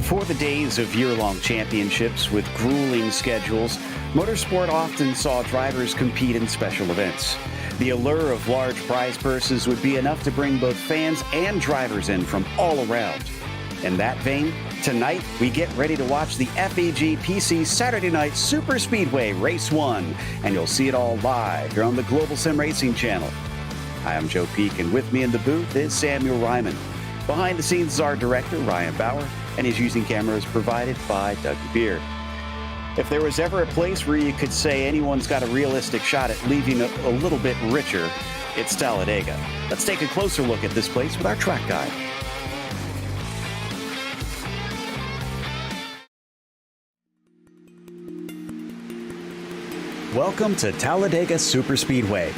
Before the days of year-long championships with grueling schedules, motorsport often saw drivers compete in special events. The allure of large prize purses would be enough to bring both fans and drivers in from all around. In that vein, tonight we get ready to watch the FEG PC Saturday Night Super Speedway Race 1, and you'll see it all live here on the Global SimRacing Channel. Hi, I'm Joe Peak, and with me in the booth is Samuel Ryman. Behind the scenes is our director, Ryan Bauer, and his using cameras provided by Doug Beer. If there was ever a place where you could say anyone's got a realistic shot at leaving a little bit richer, it's Talladega. Let's take a closer look at this place with our track guide. Welcome to Talladega Superspeedway.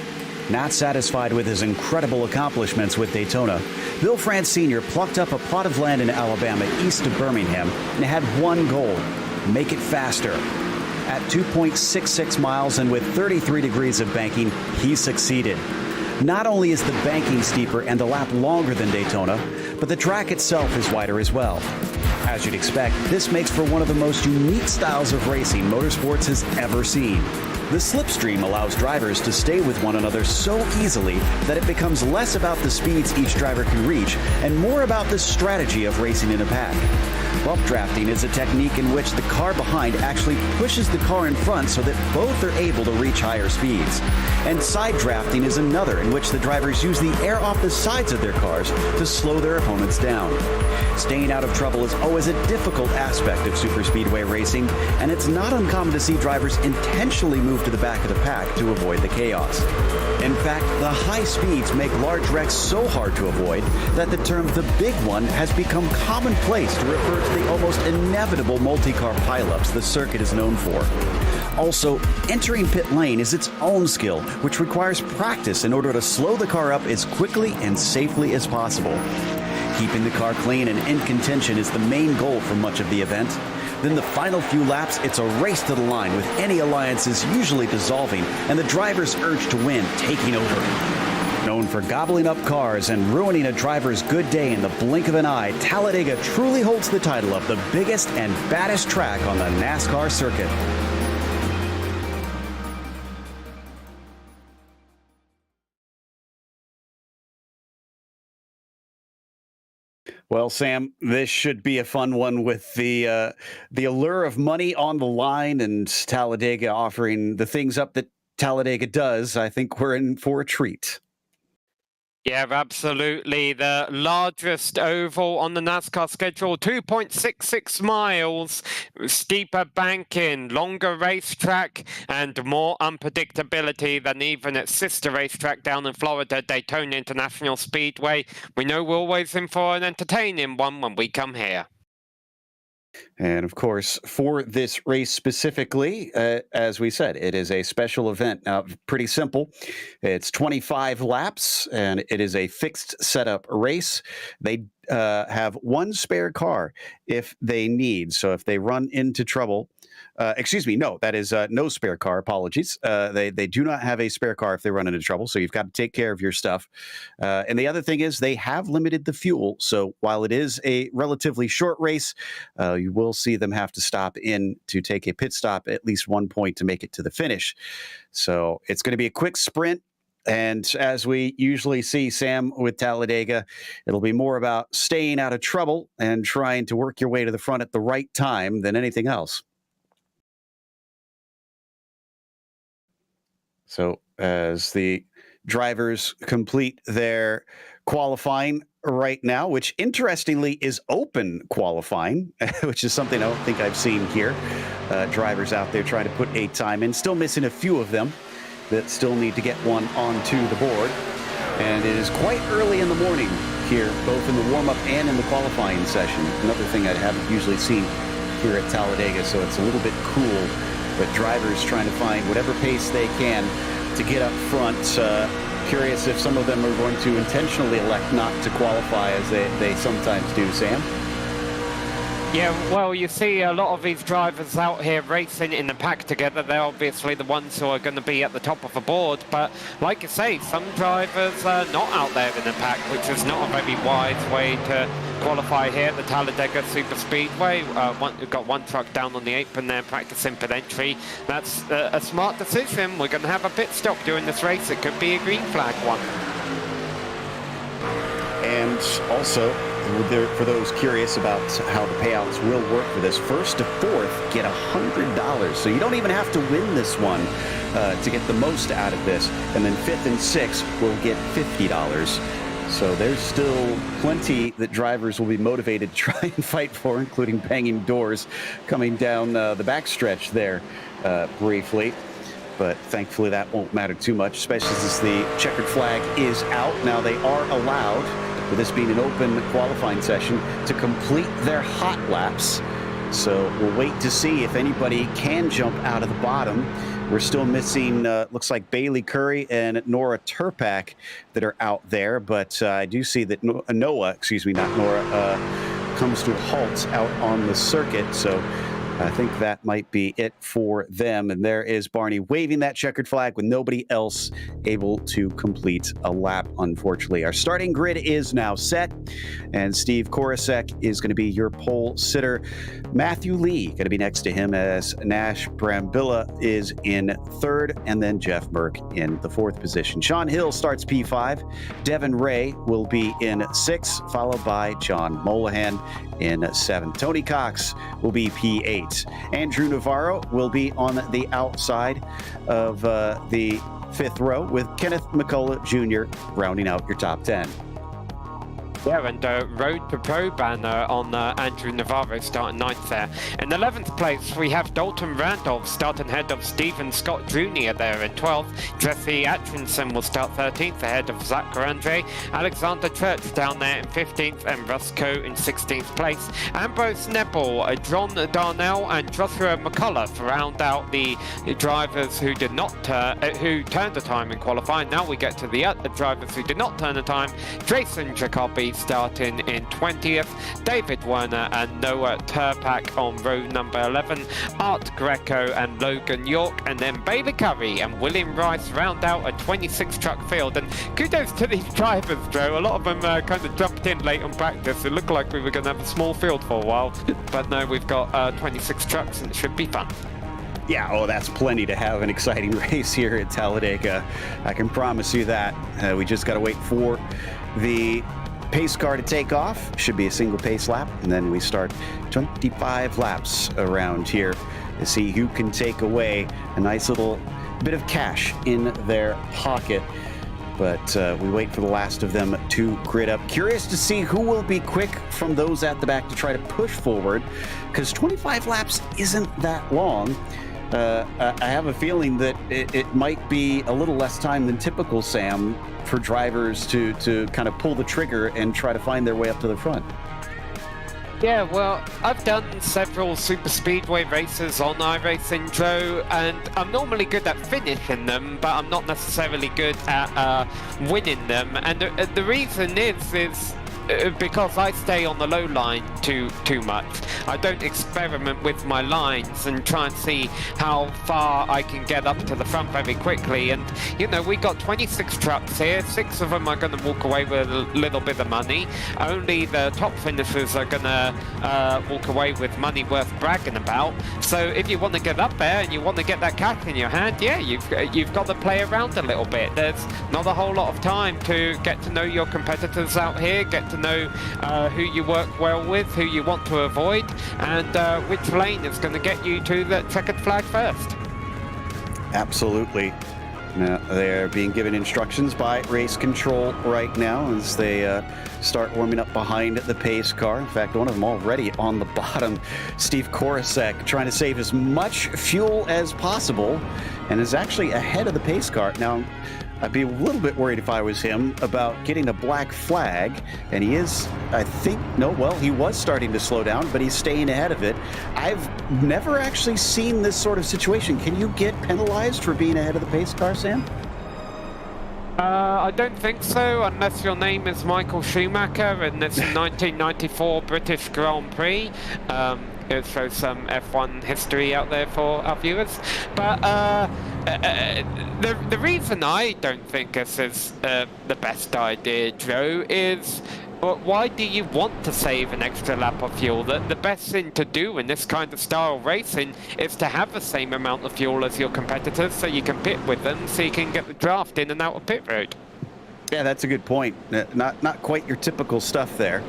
Not satisfied with his incredible accomplishments with Daytona, Bill France Sr. plucked up a plot of land in Alabama east of Birmingham and had one goal: make it faster. At 2.66 miles and with 33 degrees of banking, he succeeded. Not only is the banking steeper and the lap longer than Daytona, but the track itself is wider as well. As you'd expect, this makes for one of the most unique styles of racing motorsports has ever seen. The slipstream allows drivers to stay with one another so easily that it becomes less about the speeds each driver can reach and more about the strategy of racing in a pack. Bump drafting is a technique in which the car behind actually pushes the car in front so that both are able to reach higher speeds. And side drafting is another in which the drivers use the air off the sides of their cars to slow their opponents down. Staying out of trouble is always a difficult aspect of superspeedway racing, and it's not uncommon to see drivers intentionally move to the back of the pack to avoid the chaos. In fact, the high speeds make large wrecks so hard to avoid that the term "the big one" has become commonplace to refer to the almost inevitable multi-car pileups the circuit is known for. Also, entering pit lane is its own skill, which requires practice in order to slow the car up as quickly and safely as possible. Keeping the car clean and in contention is the main goal for much of the event. Then the final few laps, it's a race to the line, with any alliances usually dissolving and the driver's urge to win taking over. Known for gobbling up cars and ruining a driver's good day in the blink of an eye, Talladega truly holds the title of the biggest and baddest track on the NASCAR circuit. Well, Sam, this should be a fun one with the allure of money on the line and Talladega offering the things up that Talladega does. I think we're in for a treat. Yeah, absolutely. The largest oval on the NASCAR schedule, 2.66 miles, steeper banking, longer racetrack, and more unpredictability than even its sister racetrack down in Florida, Daytona International Speedway. We know we're always in for an entertaining one when we come here. And of course, for this race specifically, as we said, it is a special event. Now, pretty simple. It's 25 laps, and it is a fixed setup race. They have one spare car if they need. So if they run into trouble, that is no spare car. Apologies. They do not have a spare car if they run into trouble. So you've got to take care of your stuff. And the other thing is they have limited the fuel. So while it is a relatively short race, you will see them have to stop in to take a pit stop at least one point to make it to the finish. So it's going to be a quick sprint. And as we usually see, Sam, with Talladega, it'll be more about staying out of trouble and trying to work your way to the front at the right time than anything else. So as the drivers complete their qualifying right now, which interestingly is open qualifying, which is something I don't think I've seen here. Drivers out there trying to put a time in, still missing a few of them that still need to get one onto the board. And it is quite early in the morning here, both in the warm-up and in the qualifying session. Another thing I haven't usually seen here at Talladega, so it's a little bit cool. But drivers trying to find whatever pace they can to get up front. Curious if some of them are going to intentionally elect not to qualify as they sometimes do, Sam? Yeah, well, you see a lot of these drivers out here racing in the pack together. They're obviously the ones who are going to be at the top of the board. But like you say, some drivers are not out there in the pack, which is not a very wise way to qualify here at the Talladega Super Speedway. We've got one truck down on the apron there practicing for entry. That's a smart decision. We're going to have a pit stop during this race. It could be a green flag one. And also, for those curious about how the payouts will work for this, first to fourth get $100. So you don't even have to win this one to get the most out of this. And then fifth and sixth will get $50. So there's still plenty that drivers will be motivated to try and fight for, including banging doors coming down the backstretch there briefly. But thankfully that won't matter too much, especially since the checkered flag is out. Now they are allowed, with this being an open qualifying session, to complete their hot laps. So we'll wait to see if anybody can jump out of the bottom. We're still missing, looks like Bailey Curry and Nora Turpak that are out there. But I do see that Noah, excuse me, not Nora, comes to a halt out on the circuit. So I think that might be it for them. And there is Barney waving that checkered flag with nobody else able to complete a lap, unfortunately. Our starting grid is now set, and Steve Korosek is going to be your pole sitter. Matthew Lee going to be next to him, as Nash Brambilla is in third, and then Jeff Merck in the fourth position. Sean Hill starts P5. Devin Ray will be in sixth, followed by John Molahan in seventh. Tony Cox will be P8. Andrew Navarro will be on the outside of the fifth row, with Kenneth McCullough Jr. rounding out your top 10. Yeah, and Road to Pro banner on Andrew Navarro starting ninth there. In 11th place, we have Dalton Randolph starting ahead of Stephen Scott Jr. there in 12th. Jesse Atkinson will start 13th ahead of Zach Garandre. Alexander Church down there in 15th, and Russ Coe in 16th place. Ambrose Nebel, John Darnell, and Joshua McCullough round out the drivers who did not who turned the time in qualifying. Now we get to the drivers who did not turn the time. Jason Jacoby starting in 20th, David Werner and Noah Turpak on row number 11, Art Greco and Logan York, and then Bailey Curry and William Rice round out a 26 truck field. And kudos to these drivers, Joe. A lot of them kind of jumped in late on practice. It looked like we were going to have a small field for a while, but no, we've got 26 trucks and it should be fun. Yeah, oh, that's plenty to have an exciting race here at Talladega. I can promise you that. We just got to wait for the pace car to take off. Should be a single pace lap, and then we start 25 laps around here to see who can take away a nice little bit of cash in their pocket. But we wait for the last of them to grid up. Curious to see who will be quick from those at the back to try to push forward, because 25 laps isn't that long. I have a feeling that it might be a little less time than typical, Sam, for drivers to kind of pull the trigger and try to find their way up to the front. Yeah, well, I've done several super speedway races on iRacing, Joe, and I'm normally good at finishing them, but I'm not necessarily good at winning them. And the reason is because I stay on the low line too much. I don't experiment with my lines and try and see how far I can get up to the front very quickly. And, you know, we got 26 trucks here. 6 of them are going to walk away with a little bit of money. Only the top finishers are going to walk away with money worth bragging about. So if you want to get up there and you want to get that cash in your hand, yeah, you've got to play around a little bit. There's not a whole lot of time to get to know your competitors out here, get to know who you work well with, who you want to avoid, and which lane is going to get you to the checkered flag first. Absolutely. Now, they're being given instructions by race control right now as they start warming up behind the pace car. In fact, one of them already on the bottom. Steve Korosek trying to save as much fuel as possible and is actually ahead of the pace car. Now, I'd be a little bit worried if I was him about getting a black flag, and he is, I think, he was starting to slow down, but he's staying ahead of it. I've never actually seen this sort of situation. Can you get penalized for being ahead of the pace car, Sam? I don't think so, unless your name is Michael Schumacher and it's 1994 British Grand Prix. It shows some F1 history out there for our viewers. But the reason I don't think this is the best idea, Joe, is why do you want to save an extra lap of fuel? The best thing to do in this kind of style of racing is to have the same amount of fuel as your competitors so you can pit with them, so you can get the draft in and out of pit road. Yeah, that's a good point. Not quite your typical stuff there.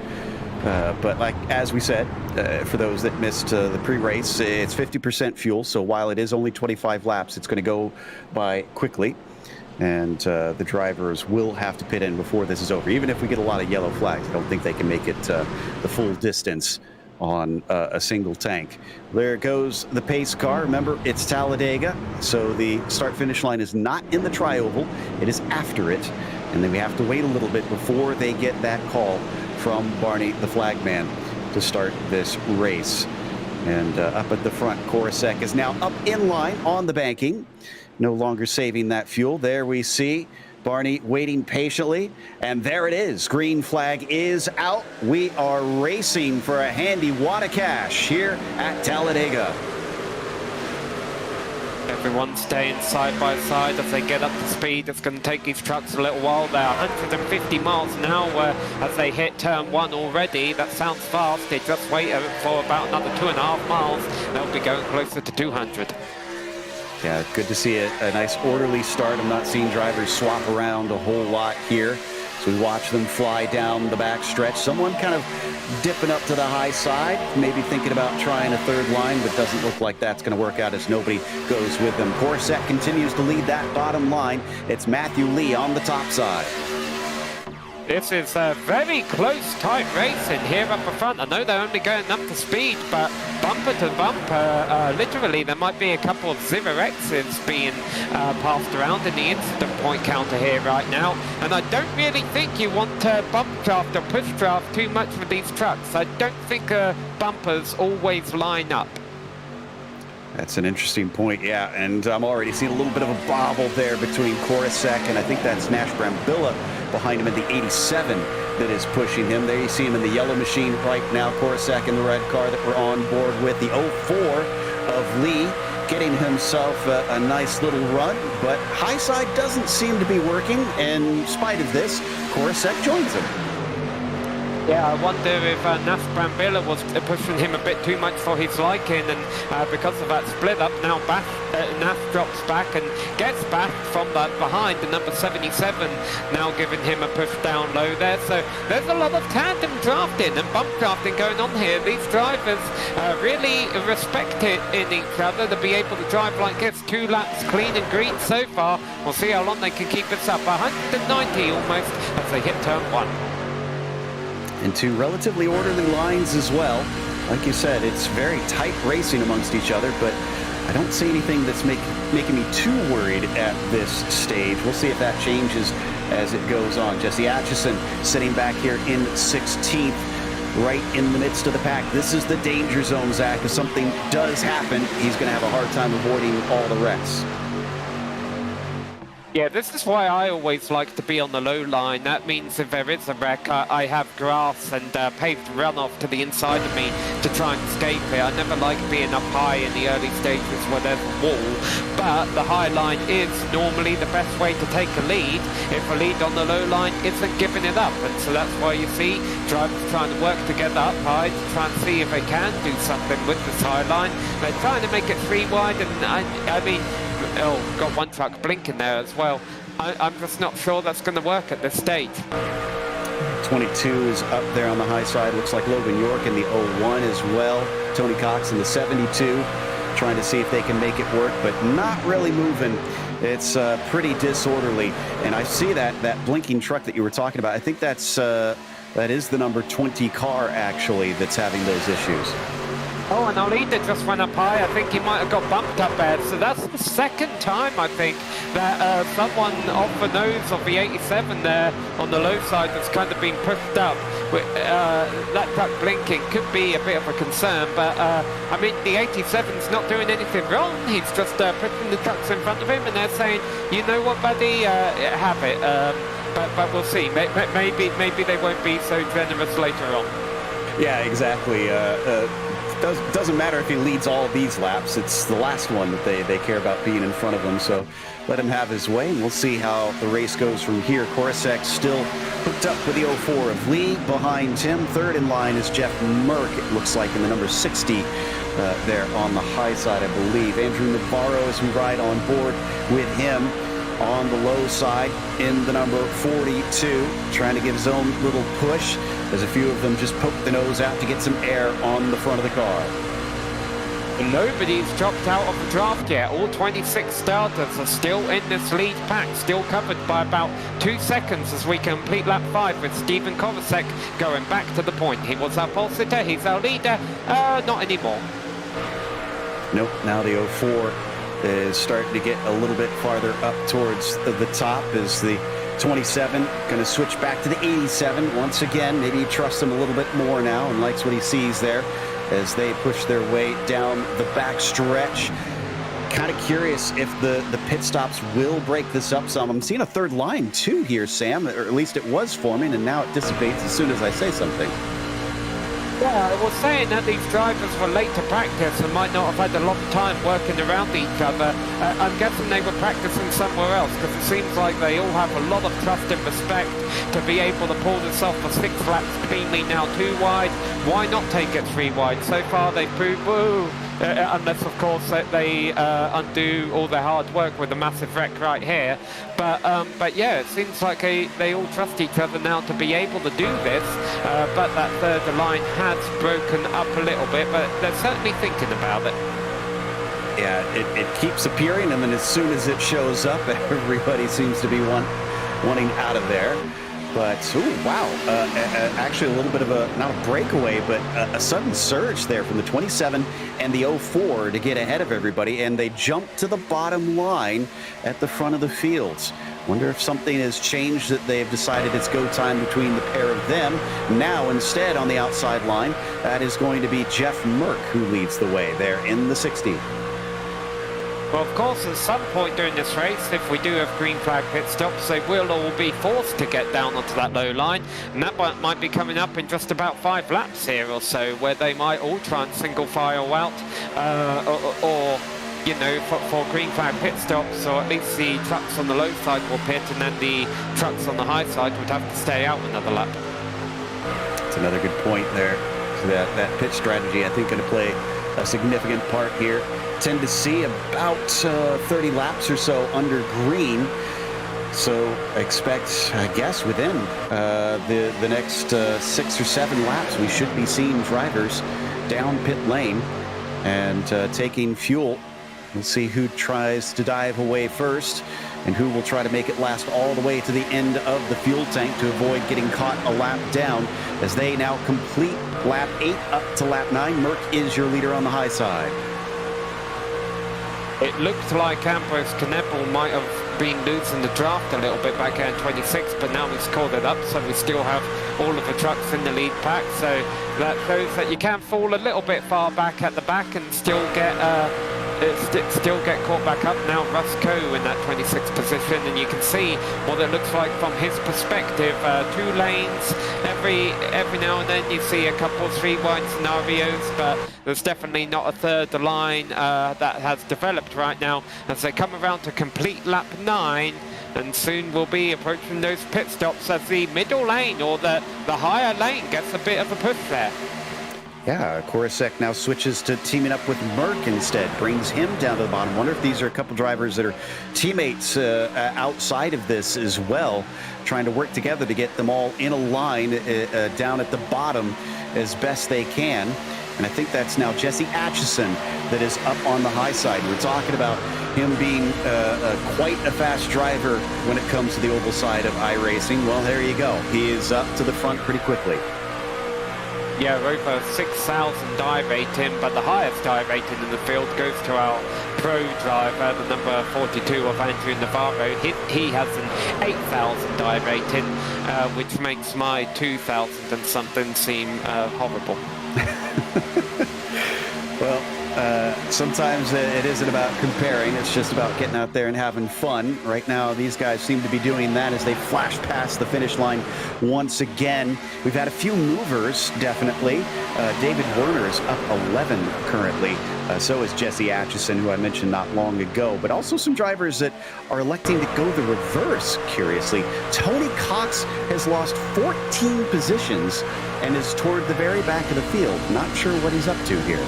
But like, as we said, for those that missed the pre-race, it's 50% fuel. So while it is only 25 laps, it's going to go by quickly. And the drivers will have to pit in before this is over. Even if we get a lot of yellow flags, I don't think they can make it the full distance on a single tank. There goes the pace car. Remember, it's Talladega, so the start-finish line is not in the tri-oval. It is after it. And then we have to wait a little bit before they get that call from Barney, the flagman, to start this race. And up at the front, Korosek is now up in line on the banking, no longer saving that fuel. There we see Barney waiting patiently, and there it is. Green flag is out. We are racing for a handy wad of cash here at Talladega. Everyone's staying side by side as they get up to speed. It's going to take these trucks a little while. They're 150 miles an hour as they hit turn 1 already. That sounds fast. They just wait for about another 2.5 miles. They'll be going closer to 200. Yeah, good to see a nice orderly start. I'm not seeing drivers swap around a whole lot here. So we watch them fly down the back stretch. Someone kind of dipping up to the high side, maybe thinking about trying a third line, but doesn't look like that's going to work out as nobody goes with them. Korosek continues to lead that bottom line. It's Matthew Lee on the top side. This is a very close, tight racing here up the front. I know they're only going up to speed, but bumper to bumper, literally there might be a couple of 0Xs being passed around in the incident point counter here right now. And I don't really think you want to bump draft or push draft too much with these trucks. I don't think bumpers always line up. That's an interesting point, yeah, and I'm already seeing a little bit of a bobble there between Korosek, and I think that's Nash Brambilla behind him in the 87 that is pushing him. There you see him in the yellow machine right now, Korosek in the red car that we're on board with. The 04 of Lee getting himself a nice little run, but high side doesn't seem to be working, and in spite of this, Korosek joins him. Yeah, I wonder if Nash Brambilla was pushing him a bit too much for his liking, and because of that split up, now Nash drops back and gets back from that behind, the number 77 now giving him a push down low there. So there's a lot of tandem drafting and bump drafting going on here. These drivers really respect it in each other to be able to drive like this. 2 laps clean and green so far. We'll see how long they can keep this up. 190 almost as they hit turn 1. And 2 relatively orderly lines as well. Like you said, it's very tight racing amongst each other, but I don't see anything that's making me too worried at this stage. We'll see if that changes as it goes on. Jesse Atchison sitting back here in 16th, right in the midst of the pack. This is the danger zone, Zach. If something does happen, he's going to have a hard time avoiding all the wrecks. Yeah, this is why I always like to be on the low line. That means if there is a wreck, I have grass and paved runoff to the inside of me to try and escape it. I never like being up high in the early stages where there's a wall, but the high line is normally the best way to take a lead if a lead on the low line isn't giving it up. And so that's why you see drivers trying to work together up high to try and see if they can do something with this high line. They're trying to make it 3 wide, and I mean, oh, got one truck blinking there as well. I'm just not sure that's going to work at this stage. 22 is up there on the high side. Looks like Logan York in the 01 as well. Tony Cox in the 72, trying to see if they can make it work, but not really moving. It's pretty disorderly. And I see that blinking truck that you were talking about. I think that is the number 20 car, actually, that's having those issues. Oh, and Alida just went up high. I think he might have got bumped up there. So that's the second time, I think, that someone off the nose of the 87 there on the low side has kind of been pushed up. With, that truck blinking could be a bit of a concern, but I mean, the 87's not doing anything wrong. He's just pushing the trucks in front of him, and they're saying, you know what, buddy, have it. But we'll see. Maybe they won't be so generous later on. Yeah, exactly. Doesn't matter if he leads all of these laps. It's the last one that they care about being in front of him. So let him have his way, and we'll see how the race goes from here. Korosek still hooked up with the 04 of Lee. Behind him, third in line is Jeff Merck, it looks like, in the number 60 there on the high side, I believe. Andrew Navarro, as we ride on board with him on the low side in the number 42, trying to give his own little push as a few of them just poke the nose out to get some air on the front of the car. Nobody's dropped out of the draft yet. All 26 starters are still in this lead pack, still covered by about 2 seconds as we complete lap 5 with Stephen Korosek going back to the point. He was our pole sitter, he's our leader, not anymore. Nope, now the 04 is starting to get a little bit farther up towards the top as the 27 going to switch back to the 87 once again. Maybe he trusts him a little bit more now and likes what he sees there as they push their way down the back stretch. Kind of curious if the pit stops will break this up some. I'm seeing a third line too here, Sam, or at least it was forming, and now it dissipates as soon as I say something. Yeah, I was saying that these drivers were late to practice and might not have had a lot of time working around each other. I'm guessing they were practicing somewhere else, because it seems like they all have a lot of trust and respect to be able to pull this off for 6 laps cleanly. Now 2 wide, why not take it 3 wide? So far they've proved, unless of course they undo all their hard work with a massive wreck right here. But yeah, it seems like they all trust each other now to be able to do this. But that third line has broken up a little bit, but they're certainly thinking about it. Yeah, it keeps appearing, and then as soon as it shows up, everybody seems to be wanting out of there. But, ooh, wow, actually a little bit of a, not a breakaway, but a sudden surge there from the 27 and the 04 to get ahead of everybody, and they jump to the bottom line at the front of the fields. Wonder if something has changed, that they've decided it's go time between the pair of them. Now, instead, on the outside line, that is going to be Jeff Merck who leads the way there in the 60. Well, of course, at some point during this race, if we do have green flag pit stops, they will all be forced to get down onto that low line. And that might be coming up in just about 5 laps here or so, where they might all try and single file out, or you know, for green flag pit stops, or at least the trucks on the low side will pit, and then the trucks on the high side would have to stay out another lap. That's another good point there. So that pit strategy, I think, going to play a significant part here. Tend to see about 30 laps or so under green. So expect, I guess, within the next 6 or 7 laps, we should be seeing drivers down pit lane and taking fuel. We'll see who tries to dive away first and who will try to make it last all the way to the end of the fuel tank to avoid getting caught a lap down, as they now complete lap 8 up to lap 9. Merck is your leader on the high side. It looked like Ambrose Knebel might have been losing the draft a little bit back in 26, but now he's called it up, so we still have all of the trucks in the lead pack. So that shows that you can fall a little bit far back at the back and still get caught back up. Now Russ Coe in that 26th position, and you can see what it looks like from his perspective. 2 lanes, every now and then you see a couple of 3 wide scenarios, but there's definitely not a third line that has developed right now as they come around to complete lap 9. And soon we'll be approaching those pit stops as the middle lane, or the higher lane, gets a bit of a push there. Yeah, Korosek now switches to teaming up with Merck instead, brings him down to the bottom. Wonder if these are a couple drivers that are teammates outside of this as well, trying to work together to get them all in a line down at the bottom as best they can. And I think that's now Jesse Atchison that is up on the high side. We're talking about him being quite a fast driver when it comes to the oval side of iRacing. Well, there you go. He is up to the front pretty quickly. Yeah, over 6,000 die rating, but the highest die rating in the field goes to our pro driver, the number 42 of Andrew Navarro. He has an 8,000 die rating, which makes my 2,000 and something seem horrible. Well, sometimes it isn't about comparing. It's just about getting out there and having fun. Right now, these guys seem to be doing that as they flash past the finish line once again. We've had a few movers, definitely. David Werner is up 11 currently. So is Jesse Atchison, who I mentioned not long ago. But also some drivers that are electing to go the reverse, curiously. Tony Cox has lost 14 positions and is toward the very back of the field. Not sure what he's up to here.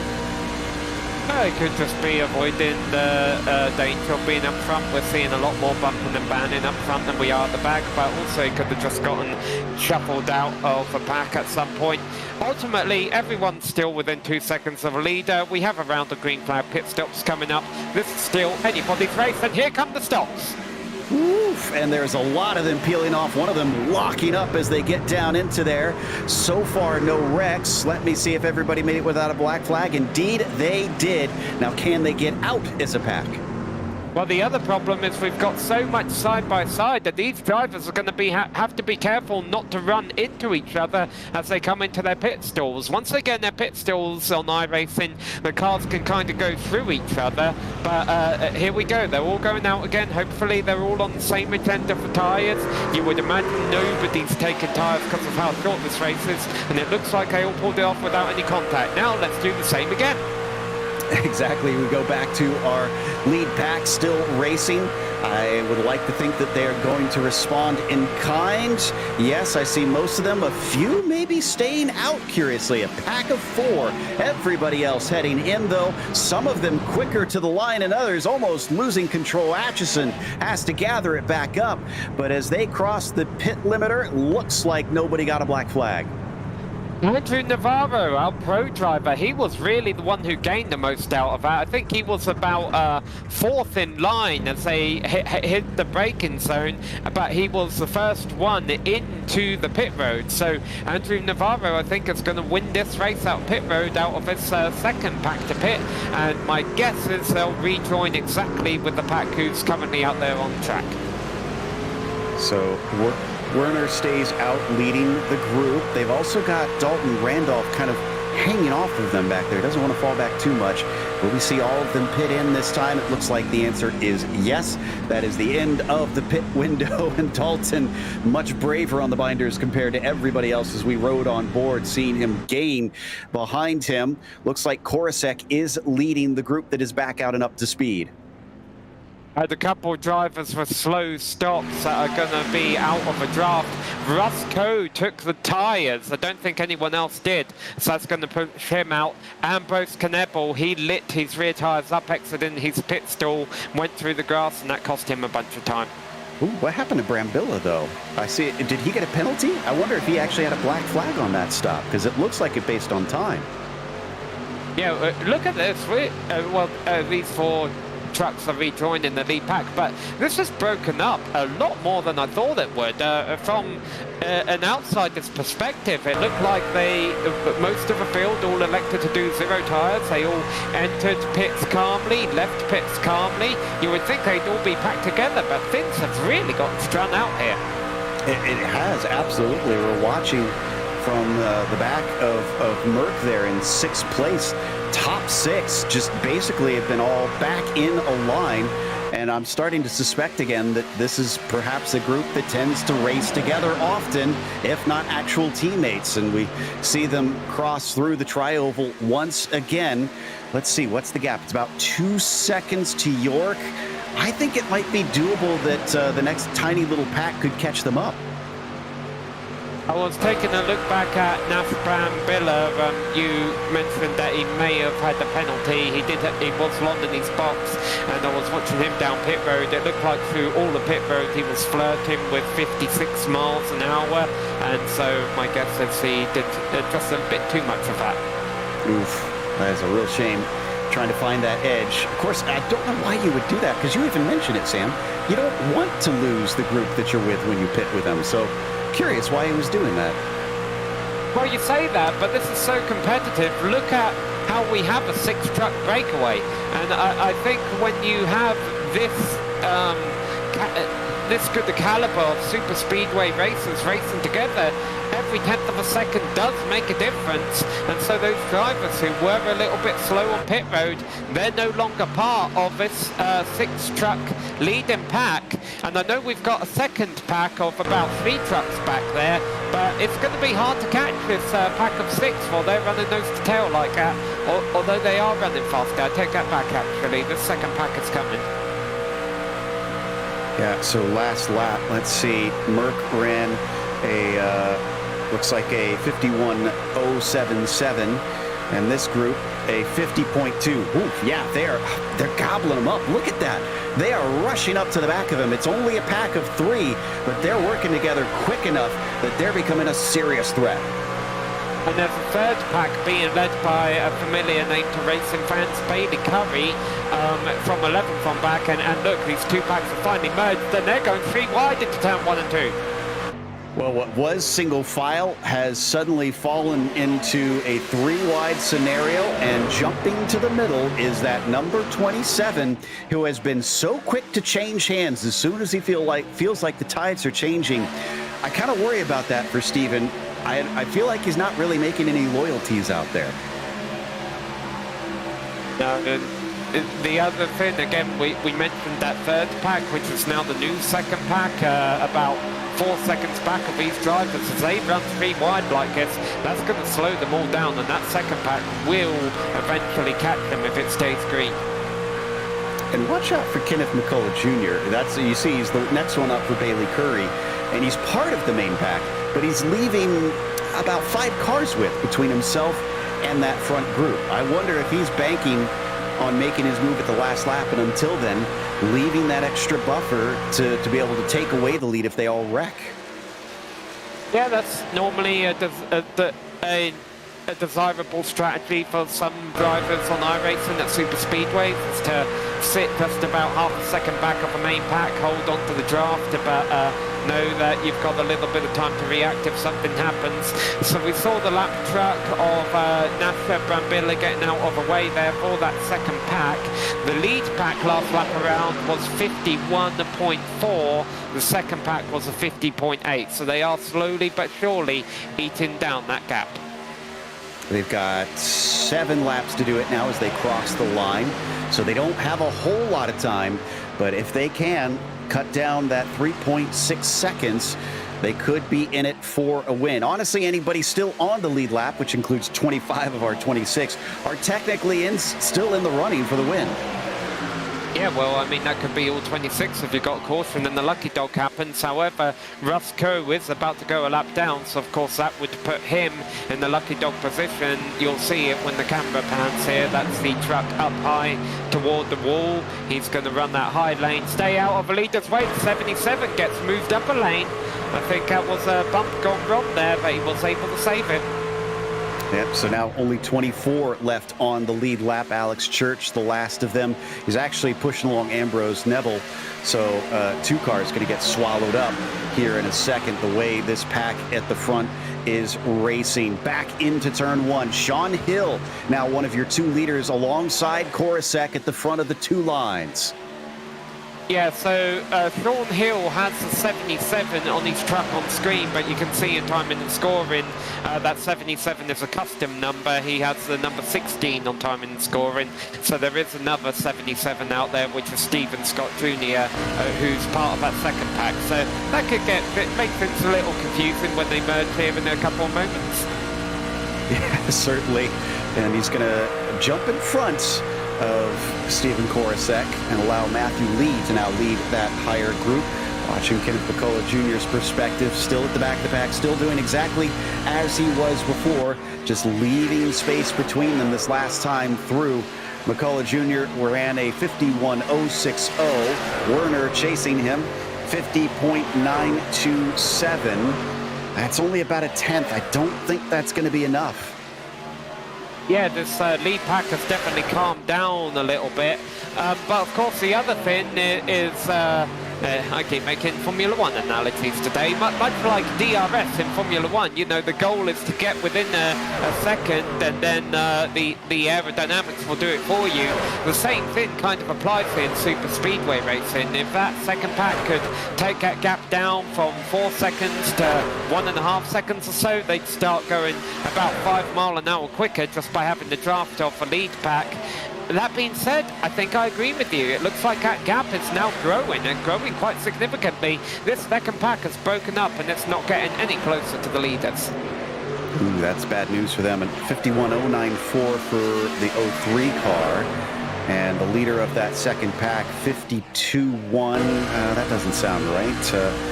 It could just be avoiding the danger of being up front. We're seeing a lot more bumping and banning up front than we are at the back, but also it could have just gotten shuffled out of the pack at some point. Ultimately, everyone's still within 2 seconds of a leader. We have a round of green flag pit stops coming up. This is still anybody's race, and here come the stops. Oof, and there's a lot of them peeling off, one of them locking up as they get down into there. So far, no wrecks. Let me see if everybody made it without a black flag. Indeed, they did. Now, can they get out as a pack? Well, the other problem is we've got so much side by side that these drivers are going to have to be careful not to run into each other as they come into their pit stalls. Once they get in their pit stalls on iRacing, the cars can kind of go through each other. But here we go. They're all going out again. Hopefully, they're all on the same agenda for tyres. You would imagine nobody's taken tyres because of how short this race is. And it looks like they all pulled it off without any contact. Now, let's do the same again. Exactly. We go back to our lead pack still racing. I would like to think that they are going to respond in kind. Yes, I see most of them. A few maybe staying out, curiously. A pack of 4. Everybody else heading in, though. Some of them quicker to the line and others almost losing control. Atchison has to gather it back up. But as they cross the pit limiter, looks like nobody got a black flag. Andrew Navarro, our pro driver, he was really the one who gained the most out of that. I think he was about 4th in line as they hit the braking zone, but he was the first one into the pit road. So Andrew Navarro, I think, is going to win this race out pit road out of his second pack to pit. And my guess is they'll rejoin exactly with the pack who's currently out there on track. So Werner stays out leading the group. They've also got Dalton Randolph kind of hanging off of them back there. Doesn't want to fall back too much. Will we see all of them pit in this time? It looks like the answer is yes. That is the end of the pit window. And Dalton, much braver on the binders compared to everybody else as we rode on board, seeing him gain behind him. Looks like Korosek is leading the group that is back out and up to speed. A couple drivers with slow stops that are going to be out of a draft. Russ Coe took the tyres. I don't think anyone else did, so that's going to push him out. Ambrose Knebel, he lit his rear tyres up, exiting his pit stall, went through the grass, and that cost him a bunch of time. Ooh, what happened to Brambilla, though? I see. Did he get a penalty? I wonder if he actually had a black flag on that stop, because it looks like it based on time. Yeah, look at this. These 4 trucks are rejoining the lead pack, but this has broken up a lot more than I thought it would. From an outsider's perspective, it looked like most of the field all elected to do 0 tyres. They all entered pits calmly, left pits calmly. You would think they'd all be packed together, but things have really gotten strung out here. It has, absolutely. We're watching from the back of Merck there in 6th place. Top 6 just basically have been all back in a line, and I'm starting to suspect again that this is perhaps a group that tends to race together often, if not actual teammates, and we see them cross through the tri-oval once again. Let's see, what's the gap? It's about 2 seconds to York. I think it might be doable that the next tiny little pack could catch them up. I was taking a look back at Naf Brambilla. You mentioned that he may have had the penalty. He was long in his box, and I was watching him down pit road. It looked like through all the pit road he was flirting with 56 miles an hour, and so my guess is he did just a bit too much of that. Oof, that is a real shame. Trying to find that edge. Of course, I don't know why you would do that, because you even mentioned it, Sam. You don't want to lose the group that you're with when you pit with them, so curious why he was doing that. Well, you say that, but this is so competitive. Look at how we have a 6-truck breakaway. And I think when you have this this good the caliber of super speedway racers racing together, every tenth of a second does make a difference. And so those drivers who were a little bit slow on pit road, they're no longer part of this 6-truck leading pack. And I know we've got a second pack of about 3 trucks back there, but it's going to be hard to catch this pack of 6 while they're running nose to tail like that. Although they are running faster. I take that back actually. The second pack is coming. Yeah, so last lap, let's see, Merck ran a, looks like a 51.077, and this group a 50.2. Oof, yeah, they're gobbling them up. Look at that. They are rushing up to the back of him. It's only a pack of 3, but they're working together quick enough that they're becoming a serious threat. And there's a third pack being led by a familiar name to racing fans, Bailey Curry, from 11th on back. And look, these 2 packs have finally merged, and they're going 3 wide into turn 1 and 2. Well, what was single file has suddenly fallen into a 3-wide scenario, and jumping to the middle is that number 27, who has been so quick to change hands as soon as he feels like the tides are changing. I kind of worry about that for Steven. I feel like he's not really making any loyalties out there. No, the other thing, again, we mentioned that third pack, which is now the new second pack, about 4 seconds back of these drivers. As they run 3 wide like this, that's going to slow them all down, and that second pack will eventually catch them if it stays green. And watch out for Kenneth McCullough Jr. That's, you see, he's the next one up for Bailey Curry, and he's part of the main pack, but he's leaving about 5 cars width between himself and that front group. I wonder if he's banking on making his move at the last lap, and until then, leaving that extra buffer to be able to take away the lead if they all wreck. Yeah, that's normally a desirable strategy for some drivers on iRacing at super speedways, is to sit just about half a second back of a main pack, hold on to the draft, but know that you've got a little bit of time to react if something happens. So we saw the lap truck of Nasser Brambilla getting out of the way there for that second pack. The lead pack last lap around was 51.4. The second pack was a 50.8. So they are slowly but surely eating down that gap. They've got 7 laps to do it now as they cross the line, so they don't have a whole lot of time, but if they can cut down that 3.6 seconds, they could be in it for a win. Honestly, anybody still on the lead lap, which includes 25 of our 26, are technically still in the running for the win. Yeah, well, I mean, that could be all 26 if you got caution and the lucky dog happens. However, Russ Coe is about to go a lap down, so of course that would put him in the lucky dog position. You'll see it when the camera pans here. That's the truck up high toward the wall. He's going to run that high lane, stay out of the leader's way. 77 gets moved up a lane. I think that was a bump gone wrong there, but he was able to save it. Yep, so now only 24 left on the lead lap. Alex Church, the last of them, is actually pushing along Ambrose Neville. So 2 cars going to get swallowed up here in a second, the way this pack at the front is racing. Back into turn 1. Sean Hill, now one of your 2 leaders alongside Korosek at the front of the 2 lines. Yeah, so Sean Hill has the 77 on his truck on screen, but you can see in timing and scoring that 77 is a custom number. He has the number 16 on timing and scoring. So there is another 77 out there, which is Stephen Scott Jr., who's part of that second pack. So that could make things a little confusing when they merge here in a couple of moments. Yeah, certainly. And he's going to jump in front of Stephen Korosek and allow Matthew Lee to now lead that higher group. Watching Kenneth McCullough Jr.'s perspective, still at the back of the pack, still doing exactly as he was before, just leaving space between them this last time through. McCullough Jr. ran a 51.060. Werner chasing him, 50.927. That's only about a tenth. I don't think that's going to be enough. Yeah, this lead pack has definitely calmed down a little bit. But of course, the other thing is I keep making Formula One analogies today, much like DRS in Formula One. You know, the goal is to get within a second, and then the aerodynamics will do it for you. The same thing kind of applies in super speedway racing. If that second pack could take that gap down from 4 seconds to 1.5 seconds or so, they'd start going about 5 miles an hour quicker just by having the draft off a lead pack. That being said, I think I agree with you. It looks like that gap is now growing, and growing quite significantly. This second pack has broken up, and it's not getting any closer to the leaders. Ooh, that's bad news for them. At 51.094 for the 03 car. And the leader of that second pack, 52.1. That doesn't sound right.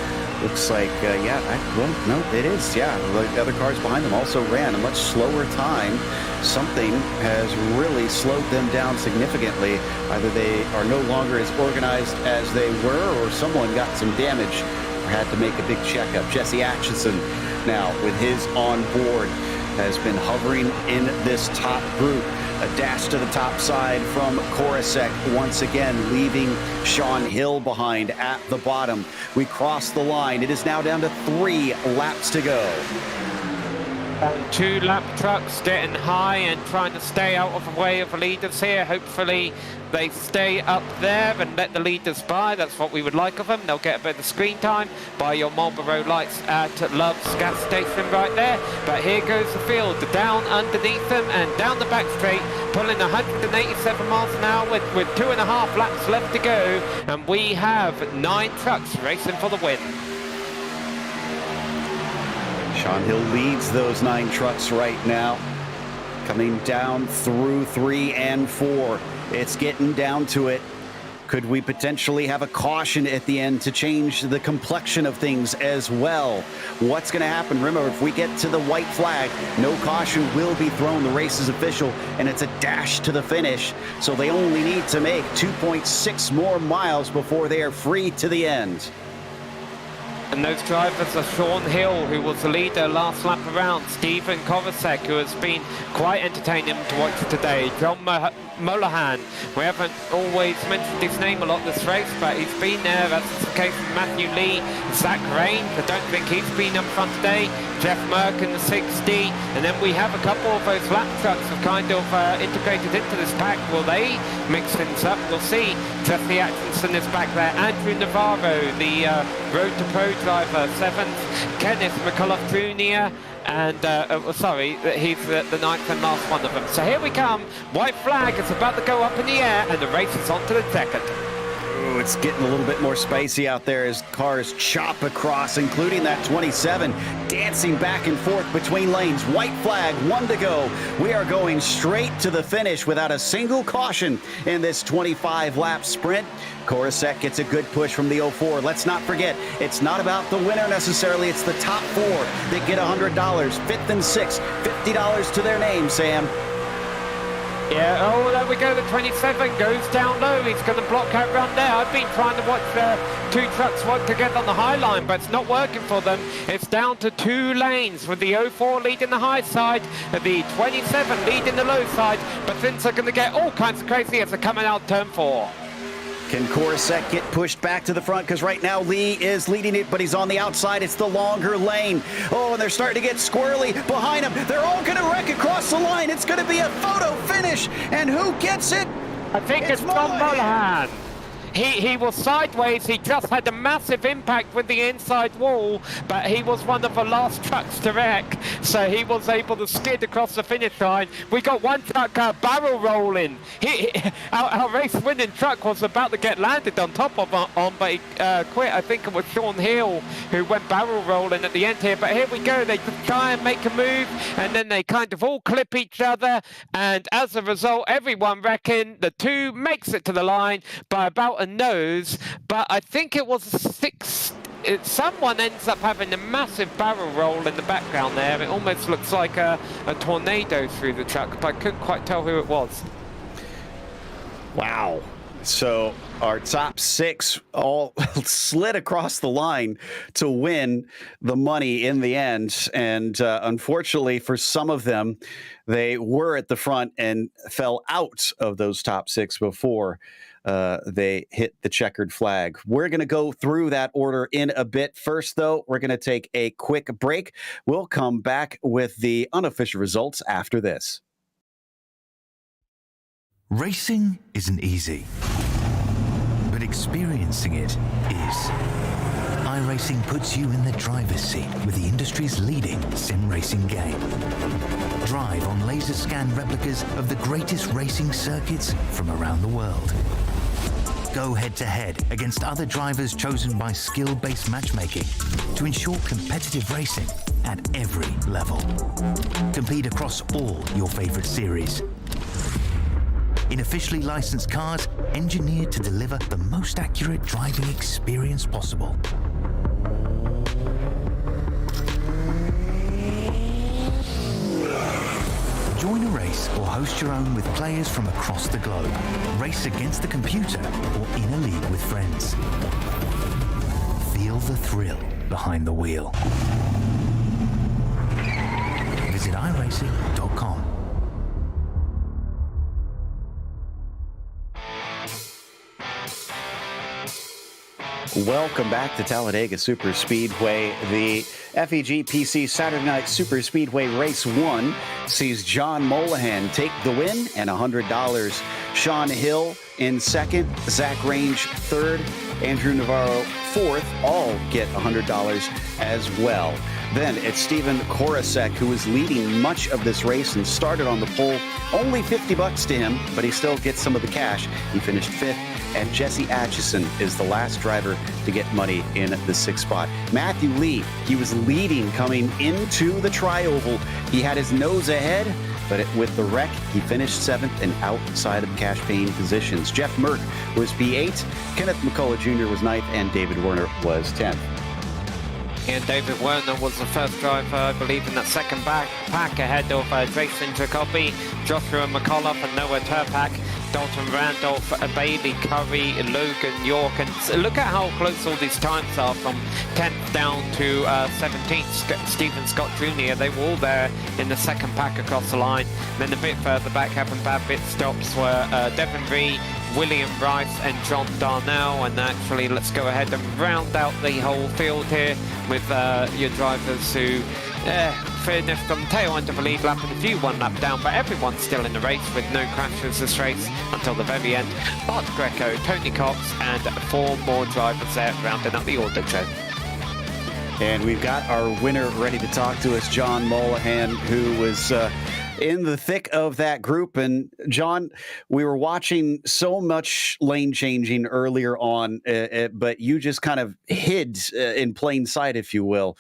Looks like, well, no, it is. Yeah, the other cars behind them also ran a much slower time. Something has really slowed them down significantly. Either they are no longer as organized as they were, or someone got some damage or had to make a big checkup. Jesse Atchison now with his on board has been hovering in this top group. A dash to the top side from Korosek, once again leaving Sean Hill behind at the bottom. We cross the line. It is now down to 3 laps to go. 2 lap trucks getting high and trying to stay out of the way of the leaders here. Hopefully they stay up there and let the leaders by. That's what we would like of them. They'll get a bit of screen time by your Marlboro lights at Love's gas station right there. But here goes the field, down underneath them and down the back straight, pulling 187 miles an hour with 2.5 laps left to go. And we have 9 trucks racing for the win. Sean Hill leads those 9 trucks right now. Coming down through 3 and 4. It's getting down to it. Could we potentially have a caution at the end to change the complexion of things as well? What's going to happen? Remember, if we get to the white flag, no caution will be thrown. The race is official, and it's a dash to the finish. So they only need to make 2.6 more miles before they are free to the end. And those drivers are Sean Hill, who was the leader last lap around, Stephen Korosek, who has been quite entertaining to watch today, John Molahan. We haven't always mentioned his name a lot this race, but he's been there. That's the case with Matthew Lee, Zach Rain. I don't think he's been up front today. Jeff Merck in the 60. And then we have a couple of those lap trucks have kind of integrated into this pack. Will they mix things up? We'll see. Jesse Atkinson is back there. Andrew Navarro, the Road to Pro driver, 7th. Kenneth McCullough Jr. And, sorry, he's the 9th and last one of them. So here we come. White flag is about to go up in the air, and the race is on to the second. Ooh, it's getting a little bit more spicy out there as cars chop across, including that 27, dancing back and forth between lanes. White flag, 1 to go. We are going straight to the finish without a single caution in this 25-lap sprint. Korosek gets a good push from the 04. Let's not forget, it's not about the winner necessarily. It's the top 4 that get $100. 5th and 6th, $50 to their name, Sam. Yeah, oh, there we go. The 27 goes down low. He's going to block that run there. I've been trying to watch the 2 trucks work together on the high line, but it's not working for them. It's down to 2 lanes with the 04 leading the high side, the 27 leading the low side, but things are going to get all kinds of crazy as they're coming out turn 4. Can Korosek get pushed back to the front? Because right now Lee is leading it, but he's on the outside. It's the longer lane. Oh, and they're starting to get squirrely behind him. They're all going to wreck across the line. It's going to be a photo finish. And who gets it? I think it's John Molahan. He was sideways. He just had a massive impact with the inside wall, but he was one of the last trucks to wreck, so he was able to skid across the finish line. We got one truck barrel rolling. Our race-winning truck was about to get landed on top of but he quit. I think it was Sean Hill who went barrel rolling at the end here, but here we go. They just try and make a move, and then they kind of all clip each other, and as a result, everyone reckon the 2 makes it to the line by about a nose, but I think it was 6. Someone ends up having a massive barrel roll in the background there. It almost looks like a tornado through the truck, but I couldn't quite tell who it was. Wow. So our top 6 all slid across the line to win the money in the end. And unfortunately for some of them, they were at the front and fell out of those top 6 before they hit the checkered flag. We're going to go through that order in a bit. First, though, we're going to take a quick break. We'll come back with the unofficial results after this. Racing isn't easy, but experiencing it is. iRacing puts you in the driver's seat with the industry's leading sim racing game. Drive on laser scan replicas of the greatest racing circuits from around the world. Go head-to-head against other drivers chosen by skill-based matchmaking to ensure competitive racing at every level. Compete across all your favorite series. In officially licensed cars, engineered to deliver the most accurate driving experience possible. Join a race or host your own with players from across the globe. Race against the computer or in a league with friends. Feel the thrill behind the wheel. Visit iRacing.com. Welcome back to Talladega Super Speedway. The FEG PC Saturday Night Super Speedway Race 1 sees John Molahan take the win and $100. Sean Hill in second, Zach Range third, Andrew Navarro fourth, all get $100 as well. Then it's Steven Korosek, who was leading much of this race and started on the pole. Only $50 to him, but he still gets some of the cash. He finished fifth. And Jesse Atchison is the last driver to get money in the sixth spot. Matthew Lee, he was leading coming into the tri-oval. He had his nose ahead, but with the wreck, he finished seventh and outside of cash-paying positions. Jeff Merck was P8, Kenneth McCullough Jr. was ninth, and David Werner was 10th. And David Werner was the first driver, I believe, in that second pack ahead of Jason Jacoby, Joshua McAuliffe and Noah Turpak, Dalton Randolph, Bailey Curry, Logan York. And look at how close all these times are from 10th down to 17th. Stephen Scott Jr., they were all there in the second pack across the line. Then a bit further back, having bad pit stops were Devin Ree, William Rice and John Darnell. And actually, let's go ahead and round out the whole field here with your drivers who finished on the tail end of the lead lap and a few one lap down, but everyone's still in the race with no crashes this race until the very end. Bart Greco, Tony Cox and four more drivers there rounding up the order, Joe. And we've got our winner ready to talk to us, John Molahan, who was in the thick of that group. And John, we were watching so much lane changing earlier on, but you just kind of hid in plain sight, if you will,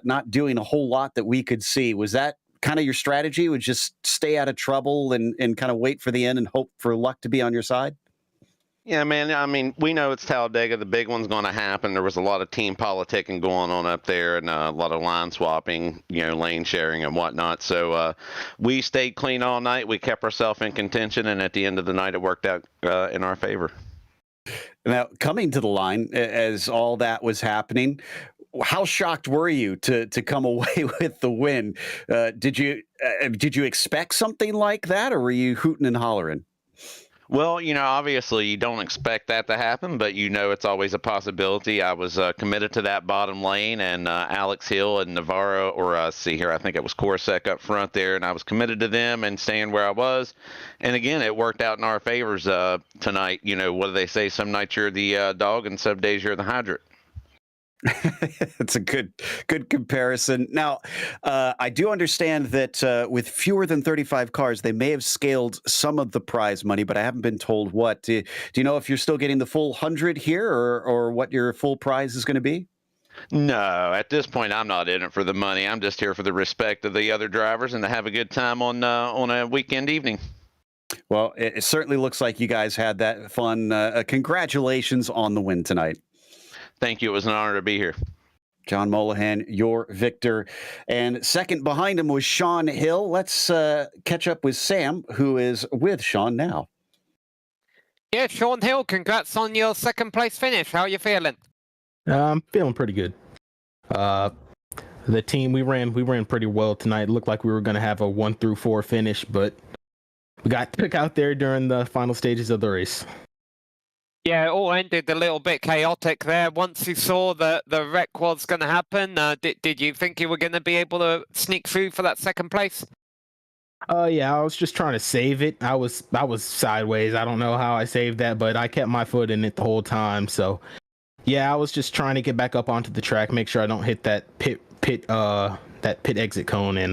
not doing a whole lot that we could see. Was that kind of your strategy? Would just stay out of trouble and kind of wait for the end and hope for luck to be on your side? Yeah, man. I mean, we know it's Talladega. The big one's going to happen. There was a lot of team politicking going on up there and a lot of line swapping, lane sharing and whatnot. So we stayed clean all night. We kept ourselves in contention, and at the end of the night, it worked out in our favor. Now, coming to the line as all that was happening, how shocked were you to come away with the win? Did you expect something like that, or were you hooting and hollering? Well, obviously you don't expect that to happen, but it's always a possibility. I was committed to that bottom lane, and Alex Hill and Navarro, or I think it was Korosek up front there, and I was committed to them and staying where I was. And again, it worked out in our favors tonight. What do they say? Some nights you're the dog, and some days you're the hydrant. It's a good comparison. Now, I do understand that with fewer than 35 cars, they may have scaled some of the prize money, but I haven't been told what. Do you know if you're still getting the full 100 here, or what your full prize is going to be? No, at this point, I'm not in it for the money. I'm just here for the respect of the other drivers and to have a good time on a weekend evening. Well, it certainly looks like you guys had that fun. Congratulations on the win tonight. Thank you. It was an honor to be here. John Molahan, your victor. And second behind him was Sean Hill. Let's catch up with Sam, who is with Sean now. Yeah, Sean Hill, congrats on your second place finish. How are you feeling? I'm feeling pretty good. The team, we ran pretty well tonight. It looked like we were going to have a 1-4 finish, but we got took out there during the final stages of the race. Yeah, it all ended a little bit chaotic there. Once you saw that the wreck was going to happen, did you think you were going to be able to sneak through for that second place? Yeah, I was just trying to save it. I was sideways. I don't know how I saved that, but I kept my foot in it the whole time. So yeah, I was just trying to get back up onto the track, make sure I don't hit that pit exit cone and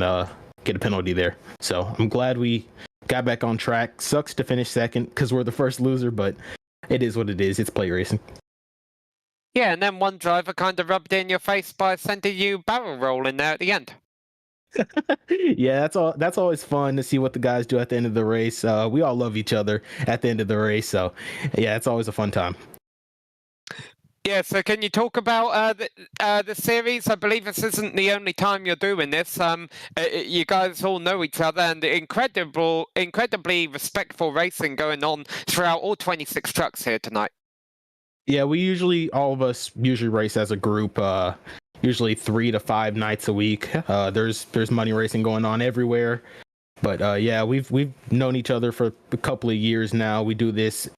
get a penalty there. So I'm glad we got back on track. Sucks to finish second because we're the first loser, but it is what it is. It's play racing. Yeah, and then one driver kind of rubbed it in your face by sending you barrel rolling there at the end. Yeah, that's always fun to see what the guys do at the end of the race. We all love each other at the end of the race, so yeah, it's always a fun time. Yeah, so can you talk about the series? I believe this isn't the only time you're doing this. You guys all know each other, and incredibly respectful racing going on throughout all 26 trucks here tonight. Yeah, all of us usually race as a group. Usually 3 to 5 nights a week. There's money racing going on everywhere. But yeah, we've known each other for a couple of years now. We do this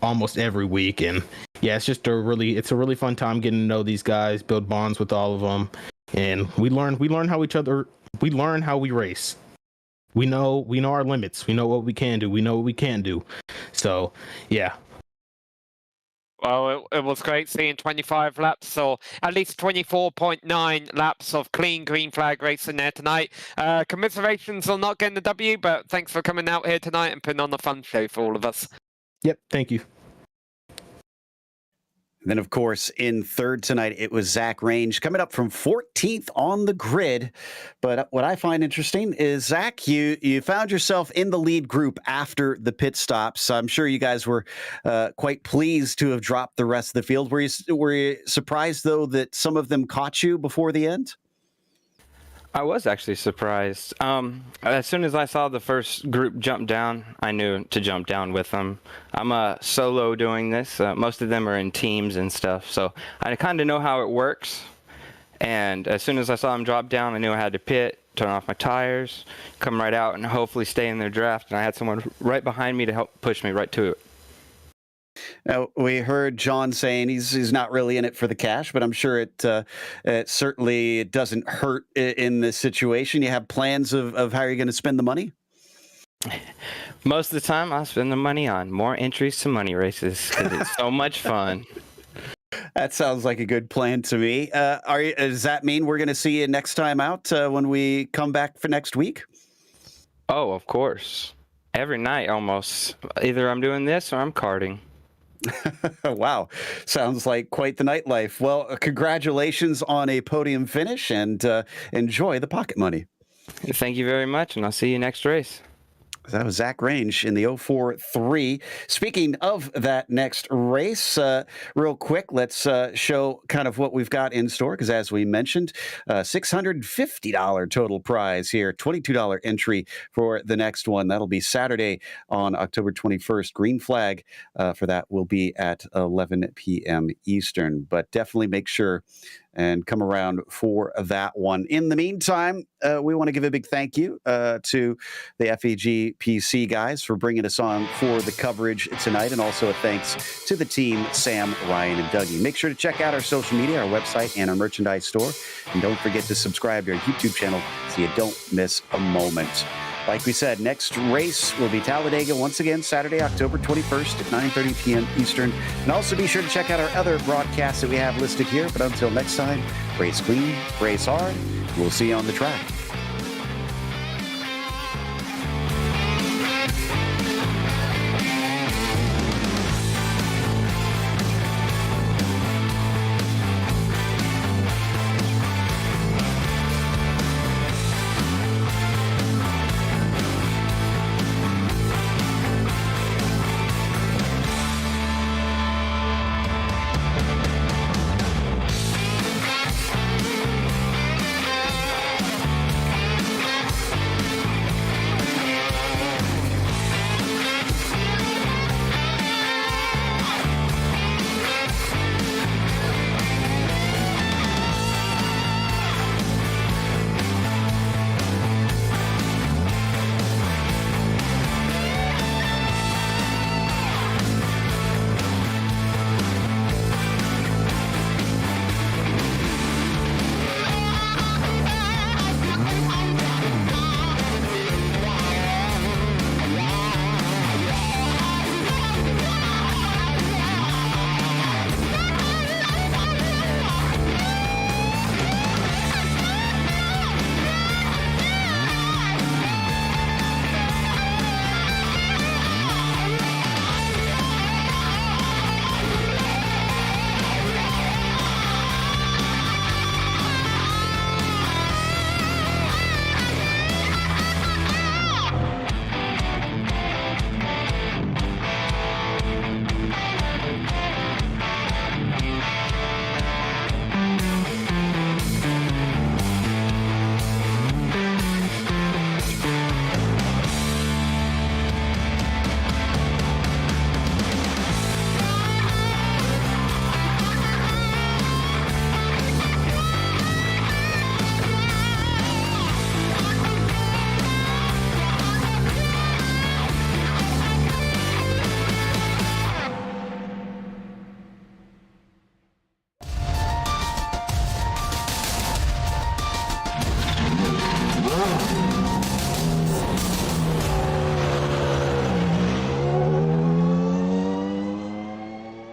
almost every week, and yeah, it's a really fun time getting to know these guys, build bonds with all of them, and we learn how we race. We know our limits. We know what we can do. We know what we can't do. So yeah. Well, it was great seeing 25 laps, or at least 24.9 laps of clean green flag racing there tonight. Commiserations on not getting the W, but thanks for coming out here tonight and putting on a fun show for all of us. Yep, thank you. Then, of course, in third tonight, it was Zach Range coming up from 14th on the grid. But what I find interesting is, Zach, you found yourself in the lead group after the pit stops. I'm sure you guys were quite pleased to have dropped the rest of the field. Were you surprised, though, that some of them caught you before the end? I was actually surprised. As soon as I saw the first group jump down, I knew to jump down with them. I'm a solo doing this. Most of them are in teams and stuff, so I kind of know how it works. And as soon as I saw them drop down, I knew I had to pit, turn off my tires, come right out, and hopefully stay in their draft. And I had someone right behind me to help push me right to it. Now, we heard John saying he's not really in it for the cash, but I'm sure it certainly doesn't hurt in this situation. You have plans of how you're going to spend the money? Most of the time, I'll spend the money on more entries to money races because it's so much fun. That sounds like a good plan to me. Does that mean we're going to see you next time out when we come back for next week? Oh, of course. Every night almost. Either I'm doing this or I'm karting. Wow. Sounds like quite the nightlife. Well, congratulations on a podium finish, and enjoy the pocket money. Thank you very much, and I'll see you next race. That was Zach Range in the 043. Speaking of that next race, real quick, let's show kind of what we've got in store, because as we mentioned, $650 total prize here, $22 entry for the next one. That'll be Saturday on October 21st. Green flag for that will be at 11 p.m. Eastern, but definitely make sure and come around for that one. In the meantime, we want to give a big thank you to the FEG PC guys for bringing us on for the coverage tonight, and also a thanks to the team, Sam, Ryan, and Dougie. Make sure to check out our social media, our website, and our merchandise store. And don't forget to subscribe to our YouTube channel so you don't miss a moment. Like we said, next race will be Talladega once again, Saturday, October 21st at 9:30 p.m. Eastern. And also be sure to check out our other broadcasts that we have listed here. But until next time, race clean, race hard. We'll see you on the track.